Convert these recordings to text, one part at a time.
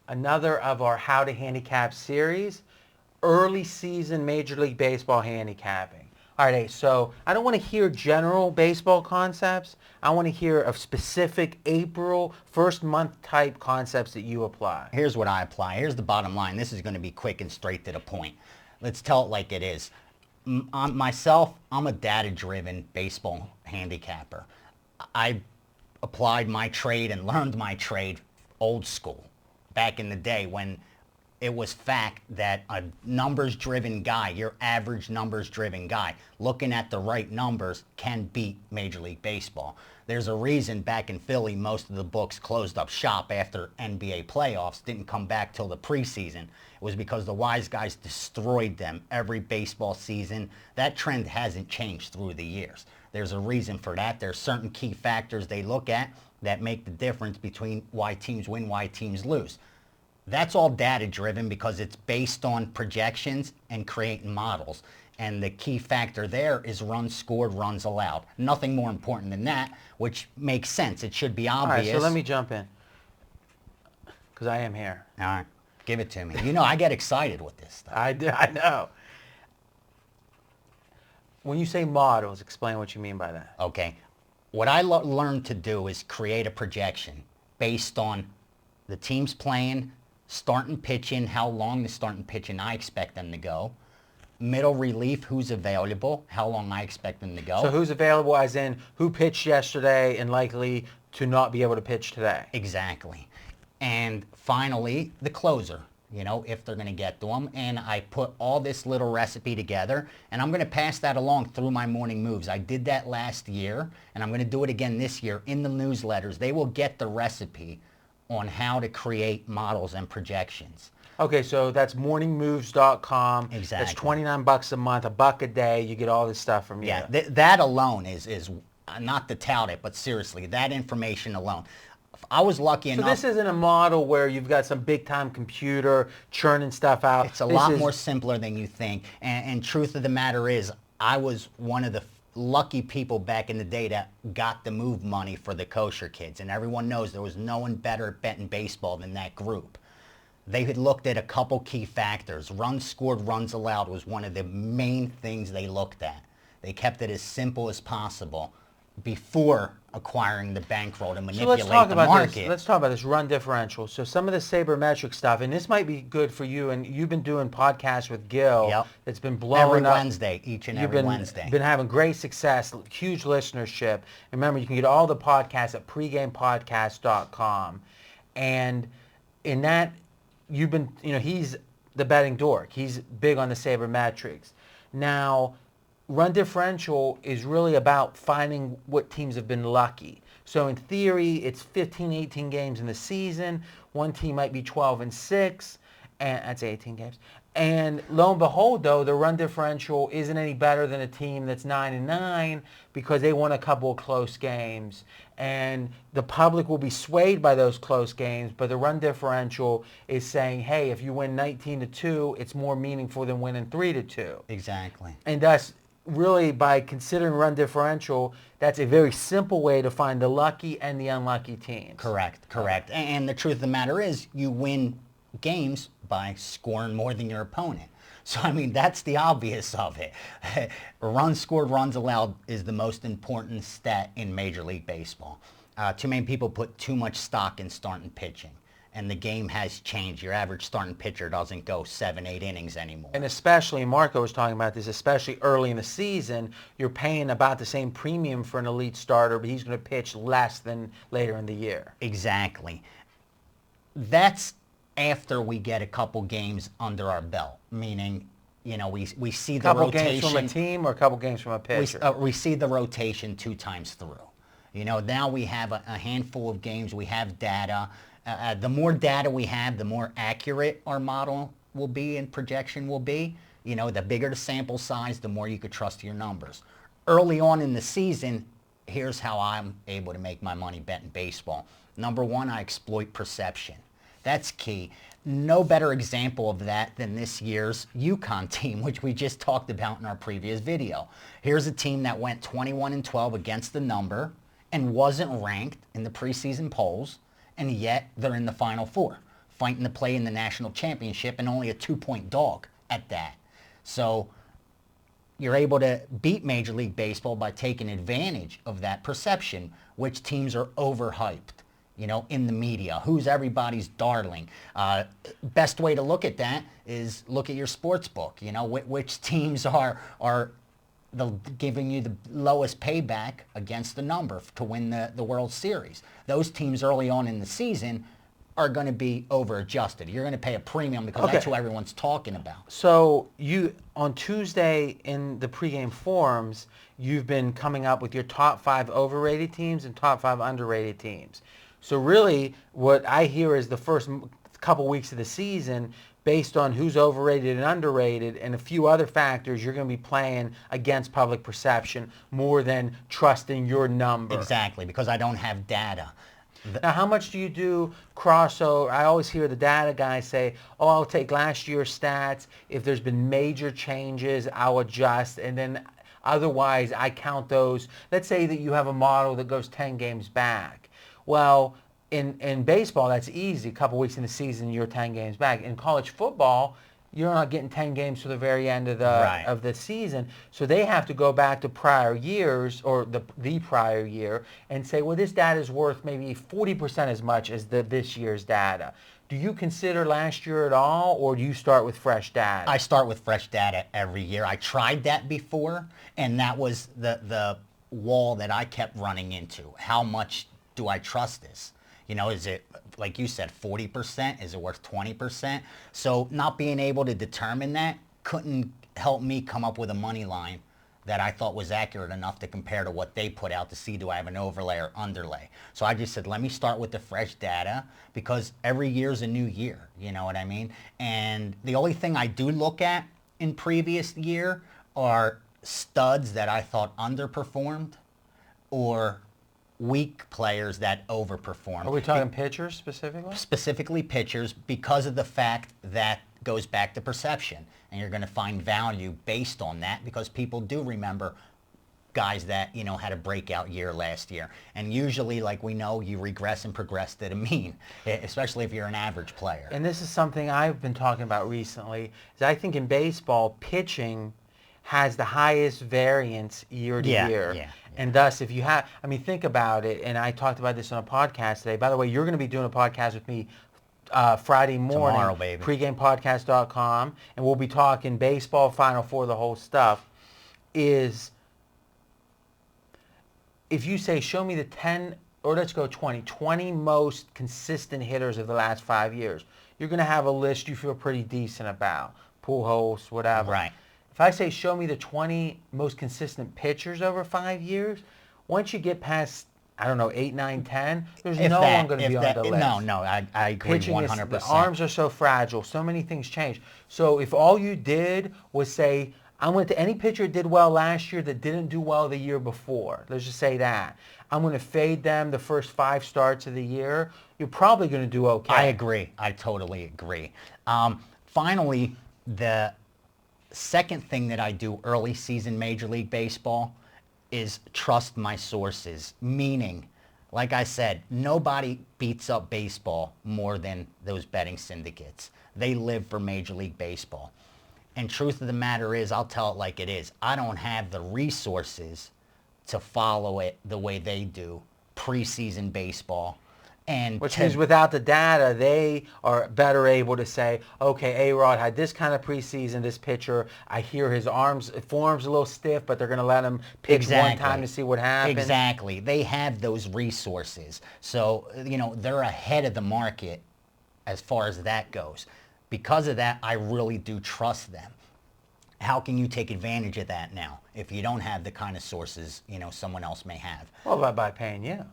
another of our How to Handicap series, early season Major League Baseball handicapping. All right, Ace, so I don't want to hear general baseball concepts. I want to hear of specific April first month type concepts that you apply. Here's what I apply. Here's the bottom line. This is going to be quick and straight to the point. Let's tell it like it is. Myself, I'm a data-driven baseball handicapper. I applied my trade and learned my trade old school, back in the day when it was fact that a numbers-driven guy, your average numbers-driven guy, looking at the right numbers can beat Major League Baseball. There's a reason back in Philly most of the books closed up shop after NBA playoffs, didn't come back till the preseason. It was because the wise guys destroyed them every baseball season. That trend hasn't changed through the years. There's a reason for that. There's certain key factors they look at that make the difference between why teams win, why teams lose. That's all data-driven because it's based on projections and creating models. And the key factor there is runs scored, runs allowed. Nothing more important than that, which makes sense. It should be obvious. All right, so let me jump in, because I am here. All right, give it to me. You know, I get excited with this stuff. I know. When you say models, explain what you mean by that. Okay. What I learned to do is create a projection based on the teams playing, starting pitching, how long the starting pitching I expect them to go, middle relief, who's available, how long I expect them to go. So who's available as in who pitched yesterday and likely to not be able to pitch today. Exactly. And finally, the closer, you know, if they're going to get to them. And I put all this little recipe together, and I'm going to pass that along through my morning moves. I did that last year, and I'm going to do it again this year in the newsletters. They will get the recipe on how to create models and projections. Okay, so that's morningmoves.com. Exactly. That's $29 a month, $1 a day. You get all this stuff from you. Yeah, that alone is not to tout it, but seriously, that information alone. I was lucky enough. So this isn't a model where you've got some big-time computer churning stuff out. It's a lot more simpler than you think. And truth of the matter is, I was one of the lucky people back in the day that got the move money for the kosher kids. And everyone knows there was no one better at betting baseball than that group. They had looked at a couple key factors. Runs scored, runs allowed was one of the main things they looked at. They kept it as simple as possible before acquiring the bankroll to manipulate the market. Let's talk about this run differential. So some of the sabermetric stuff, and this might be good for you, and you've been doing podcasts with Gil. Yep. It's been blowing up. Every Wednesday, each and every Wednesday. You've been having great success, huge listenership. And remember, you can get all the podcasts at pregamepodcast.com. And in that, you've been, you know, he's the betting dork. He's big on the sabermetrics. Now, run differential is really about finding what teams have been lucky. So in theory, it's 15, 18 games in the season. One team might be 12-6, and that's 18 games. And lo and behold, though, the run differential isn't any better than a team that's 9-9 because they won a couple of close games. And the public will be swayed by those close games, but the run differential is saying, hey, if you win 19-2, it's more meaningful than winning 3-2. Exactly. And thus, really, by considering run differential, that's a very simple way to find the lucky and the unlucky teams. Correct. And the truth of the matter is, you win games by scoring more than your opponent. So, I mean, that's the obvious of it. Runs scored, runs allowed is the most important stat in Major League Baseball. Too many people put too much stock in starting pitching. And the game has changed. Your average starting pitcher doesn't go 7-8 innings anymore. And especially, Marco was talking about this, especially early in the season, you're paying about the same premium for an elite starter, but he's going to pitch less than later in the year. Exactly. That's after we get a couple games under our belt, meaning, you know, we see the rotation. A couple games from a team or a couple games from a pitcher? We see the rotation 2 times through. You know, now we have a handful of games. We have data. The more data we have, the more accurate our model will be and projection will be. You know, the bigger the sample size, the more you could trust your numbers. Early on in the season, here's how I'm able to make my money betting baseball. Number one, I exploit perception. That's key. No better example of that than this year's UConn team, which we just talked about in our previous video. Here's a team that went 21-12 against the number and wasn't ranked in the preseason polls, and yet they're in the Final Four. fighting to play in the national championship and only a 2-point dog at that. So you're able to beat Major League Baseball by taking advantage of that perception, which teams are overhyped, in the media. Who's everybody's darling? Best way to look at that is look at your sports book. Which teams are giving you the lowest payback against the number to win the World Series. Those teams early on in the season are going to be over-adjusted. You're going to pay a premium because that's who everyone's talking about. So you, on Tuesday in the pregame forums, you've been coming up with your top 5 overrated teams and top 5 underrated teams. So really what I hear is the first couple weeks of the season, based on who's overrated and underrated and a few other factors, you're going to be playing against public perception more than trusting your number. Exactly, because I don't have data. Now, how much do you do crossover? I always hear the data guys say, oh, I'll take last year's stats. If there's been major changes, I'll adjust. And then otherwise, I count those. Let's say that you have a model that goes 10 games back. Well, in baseball, that's easy. A couple weeks in the season, you're 10 games back. In college football, you're not getting 10 games to the very end of the season. So they have to go back to prior years or the prior year and say, well, this data is worth maybe 40% as much as this year's data. Do you consider last year at all, or do you start with fresh data? I start with fresh data every year. I tried that before, and that was the wall that I kept running into. How much do I trust this? Is it, like you said, 40%? Is it worth 20%? So not being able to determine that couldn't help me come up with a money line that I thought was accurate enough to compare to what they put out to see, do I have an overlay or underlay? So I just said, let me start with the fresh data, because every year's a new year, you know what I mean? And the only thing I do look at in previous year are studs that I thought underperformed or weak players that overperform. Are we talking pitchers specifically? Specifically pitchers, because of the fact that goes back to perception. And you're going to find value based on that, because people do remember guys that, had a breakout year last year. And usually, like we know, you regress and progress to the mean, especially if you're an average player. And this is something I've been talking about recently, is I think in baseball, pitching has the highest variance year to year. Yeah. And thus, if you have, think about it, and I talked about this on a podcast today. By the way, you're going to be doing a podcast with me Friday morning. Tomorrow, baby. Pregamepodcast.com, and we'll be talking baseball, Final Four, the whole stuff. Is if you say, show me the 10, or let's go 20 most consistent hitters of the last 5 years, you're going to have a list you feel pretty decent about. Pujols, whatever. Right. If I say, show me the 20 most consistent pitchers over 5 years, once you get past, 8, 9, 10, there's no one going to be on the list. No, I agree Pitching 100%. The arms are so fragile. So many things change. So if all you did was say, I went to any pitcher that did well last year that didn't do well the year before, let's just say that, I'm going to fade them the first 5 starts of the year, you're probably going to do okay. I agree. I totally agree. Finally, the second thing that I do early season Major League Baseball is trust my sources, meaning, like I said, nobody beats up baseball more than those betting syndicates. They live for Major League Baseball. And truth of the matter is, I'll tell it like it is, I don't have the resources to follow it the way they do preseason baseball. Which means without the data, they are better able to say, okay, A-Rod had this kind of preseason, this pitcher, I hear his forearm's a little stiff, but they're going to let him pitch one time to see what happens. Exactly. They have those resources. So, they're ahead of the market as far as that goes. Because of that, I really do trust them. How can you take advantage of that now if you don't have the kind of sources, someone else may have? Well, by paying you.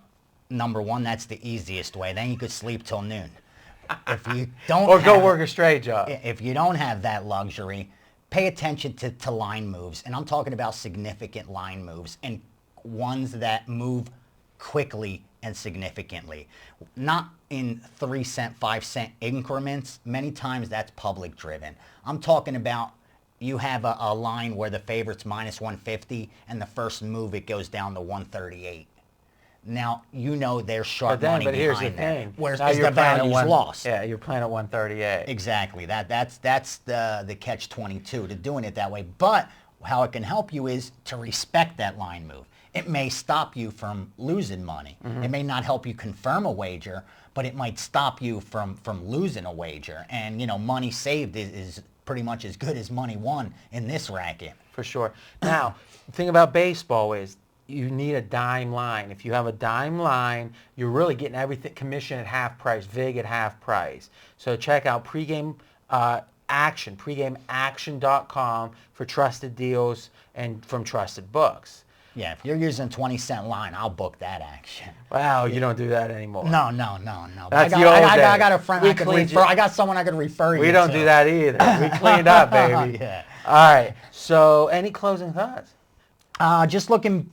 Number one, that's the easiest way. Then you could sleep till noon. If you don't or go work a straight job. If you don't have that luxury, pay attention to line moves. And I'm talking about significant line moves and ones that move quickly and significantly. Not in 3-cent, 5-cent increments. Many times that's public driven. I'm talking about you have a line where the favorite's minus 150 and the first move it goes down to 138. Now you know there's sharp But money here's the behind that. thing. Whereas Now the value's lost. Yeah, you're playing at 138. Exactly. That's the catch-22 to doing it that way. But how it can help you is to respect that line move. It may stop you from losing money. It may not help you confirm a wager, but it might stop you from losing a wager. And, you know, money saved is pretty much as good as money won in this racket. For sure. Now, the thing about baseball is you need a dime line. If you have a dime line, you're really getting everything, commission at half price, vig at half price. So check out pregame action, pregameaction.com for trusted deals and from trusted books. Yeah, if you're using 20-cent line, I'll book that action. Wow, you don't do that anymore. No. That's I the old I days. got a friend We I could cleaned refer. you- I got someone I could refer you to. We don't do that either. We cleaned up, baby. Yeah. All right. So any closing thoughts? Just looking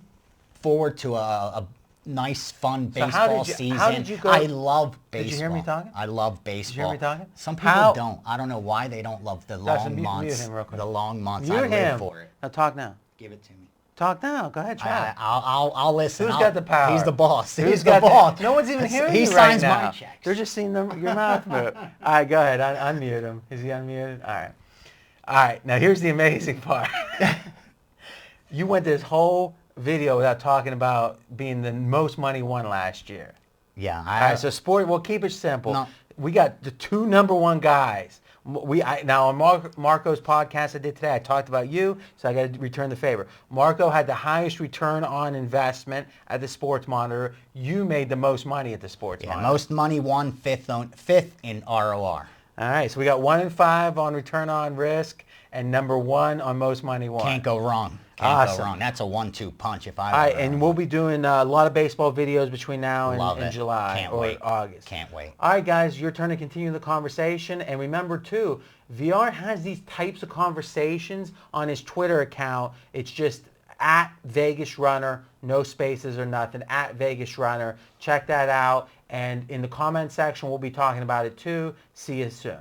forward to a nice, fun So baseball season. how did you go? I love baseball. Did you hear me talking? I love baseball. Did you hear me talking? Some people don't. I don't know why they don't love the long mute months. him real quick. The long months. Mute I him. live for it. Now talk now. Give it to me. Talk now. Go ahead. Try. I'll listen. Who's got the power? He's the boss. Who's He's the got boss. No one's even hearing He you signs right now. my checks. They're just seeing your mouth move. All right, go ahead. Unmute him. Is he unmuted? All right. All right. Now here's the amazing part. You went this whole video without talking about being the most money won last year. Yeah. All right. So sport. We'll keep it simple. No. We got the two #1 guys. Now on Marco's podcast I did today, I talked about you, so I got to return the favor. Marco had the highest return on investment at the Sports Monitor. You made the most money at the Sports Monitor. most money won, fifth in ROR. All right, so we got 1 and 5 on return on risk, and #1 on most money won. Can't go wrong. Can't Awesome. go wrong. That's a 1-2 punch if I All right, ever and we'll be doing a lot of baseball videos between now Love and it. July Can't or wait. August. Can't wait. All right, guys, your turn to continue the conversation. And remember, too, VR has these types of conversations on his Twitter account. It's just at Vegas Runner, no spaces or nothing, at Vegas Runner. Check that out. And in the comment section, we'll be talking about it, too. See you soon.